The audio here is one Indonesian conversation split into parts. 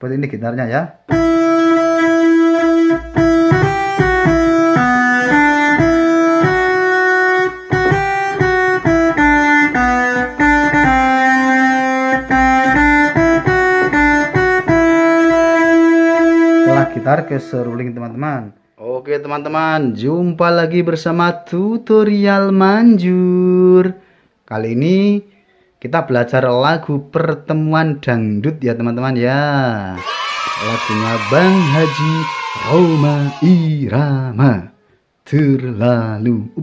Seperti ini gitarnya ya. Setelah gitar ke seruling teman-teman. Oke teman-teman, jumpa lagi bersama tutorial manjur. Kali ini kita belajar lagu Pertemuan Dangdut ya teman-teman ya. Lagunya Bang Haji Rhoma Irama Terlalu.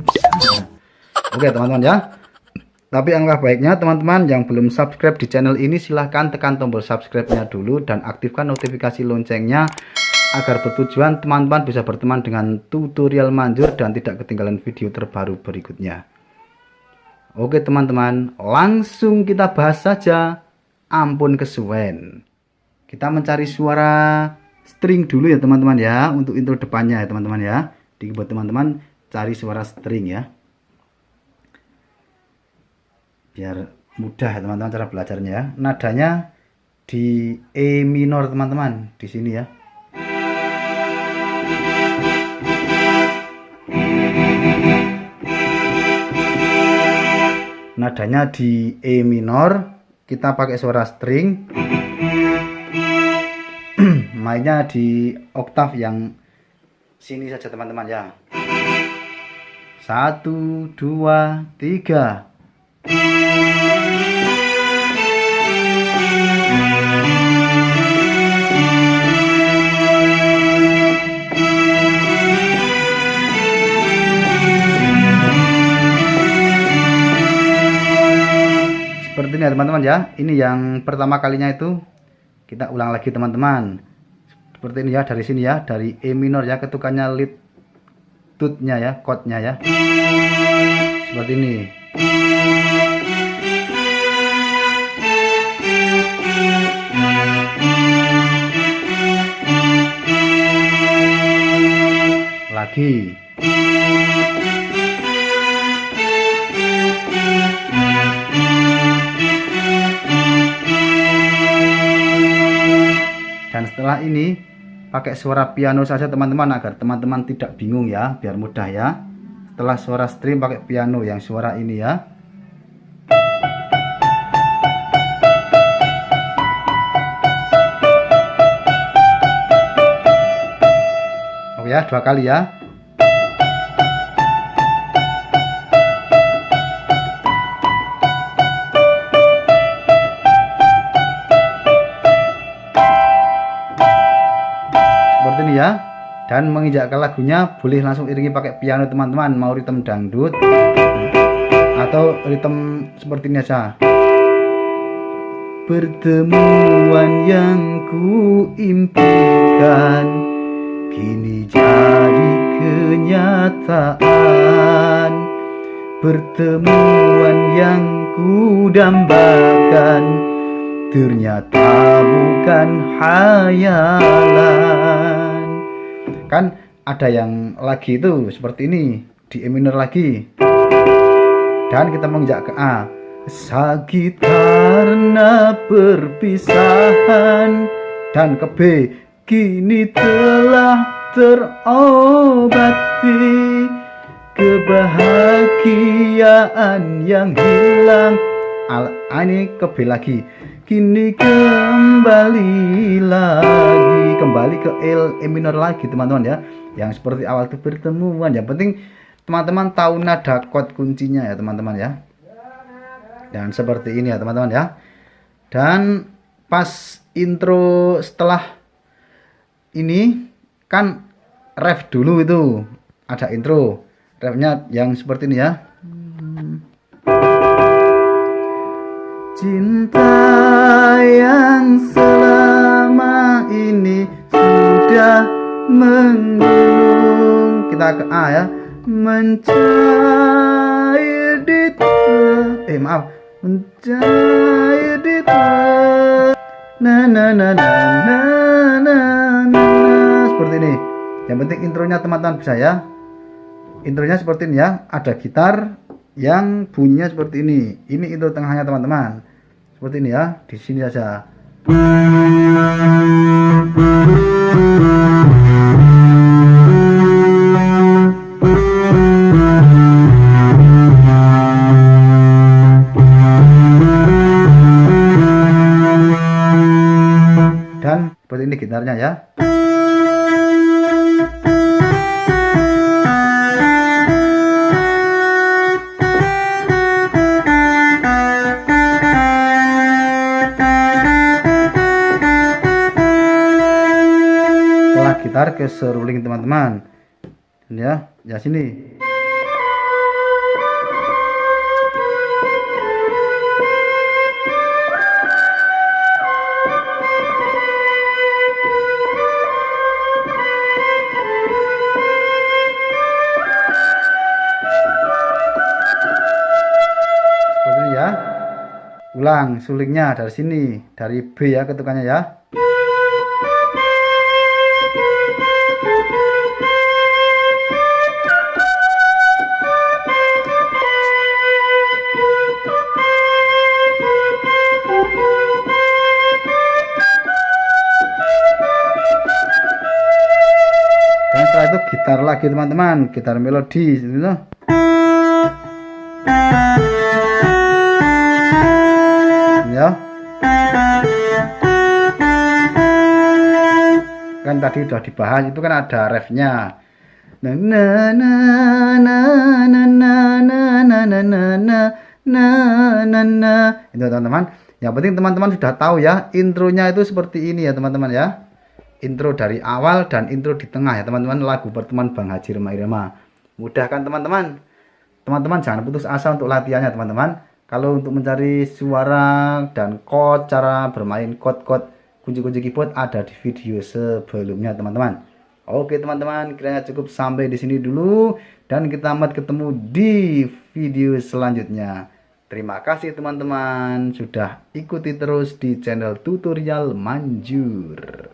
Oke teman-teman ya. Tapi alangkah baiknya teman-teman yang belum subscribe di channel ini, silahkan tekan tombol subscribe-nya dulu dan aktifkan notifikasi loncengnya agar bertujuan teman-teman bisa berteman dengan tutorial manjur dan tidak ketinggalan video terbaru berikutnya. Oke teman-teman, langsung kita bahas saja. Ampun kesuwen. Kita mencari suara string dulu ya teman-teman ya, untuk intro depannya ya teman-teman ya. Di keyboard teman-teman cari suara string ya, biar mudah ya teman-teman cara belajarnya ya. Nadanya di E minor teman-teman, di sini ya. Nadanya di E minor, kita pakai suara string. Mainnya di oktav yang sini saja teman-teman ya. 1, 2, 3. Seperti ini ya teman-teman ya. Ini yang pertama kalinya itu. Kita ulang lagi teman-teman. Seperti ini ya, dari sini ya, dari E minor ya, ketukannya lead tutnya ya, chordnya ya. Seperti ini. Lagi. Dan setelah ini pakai suara piano saja teman-teman, agar teman-teman tidak bingung ya, biar mudah ya. Setelah suara string pakai piano yang suara ini ya. Oke ya, 2 kali ya. Seperti ini ya. Dan menginjakkan lagunya boleh langsung iringi pakai piano teman-teman, mau ritme dangdut atau ritme seperti ini aja. Pertemuan yang ku impikan kini jadi kenyataan. Pertemuan yang ku dambakan ternyata bukan hayalan. Kan ada yang lagi itu seperti ini, di E minor lagi. Dan kita menginjak ke A. Sakit karena perpisahan. Dan ke B. Kini telah terobati kebahagiaan yang hilang. Ini ke B lagi. Kini kembali lagi, kembali ke E minor lagi teman-teman ya. Yang seperti awal itu pertemuan. Yang penting teman-teman tahu nada chord kuncinya ya teman-teman ya. Dan seperti ini ya teman-teman ya. Dan pas intro setelah ini kan ref dulu itu, ada intro. Refnya yang seperti ini ya. Cinta yang selama ini sudah menggunung. Kita ke A ya. Mencair di mencair di na na na na na na na. Seperti ini. Yang penting intronya teman-teman bisa ya. Intronya seperti ini ya. Ada gitar yang bunyinya seperti ini. Ini intro tengahnya teman-teman. Seperti ini ya, di sini saja. Dan seperti ini gitarnya ya. Setelah gitar ke seruling teman-teman. Ya, sini. Seperti ini ya. Ulang sulingnya dari sini, dari B ya ketukannya ya. Dan setelah itu gitar lagi teman-teman, gitar melodi gitu. Ya. Kan tadi udah dibahas itu kan ada refnya. Na na na na na na na na na na na na. Itu teman-teman. Yang penting teman-teman sudah tahu ya, intronya itu seperti ini ya teman-teman ya. Intro dari awal dan intro di tengah ya teman-teman, lagu Pertemuan Bang Haji Rhoma Irama. Mudah kan teman-teman? Teman-teman jangan putus asa untuk latihannya teman-teman. Kalau untuk mencari suara dan chord, cara bermain chord-chord kunci-kunci keyboard ada di video sebelumnya teman-teman. Oke teman-teman, kiranya cukup sampai di sini dulu dan kita amat ketemu di video selanjutnya. Terima kasih teman-teman sudah ikuti terus di channel Tutorial Manjur.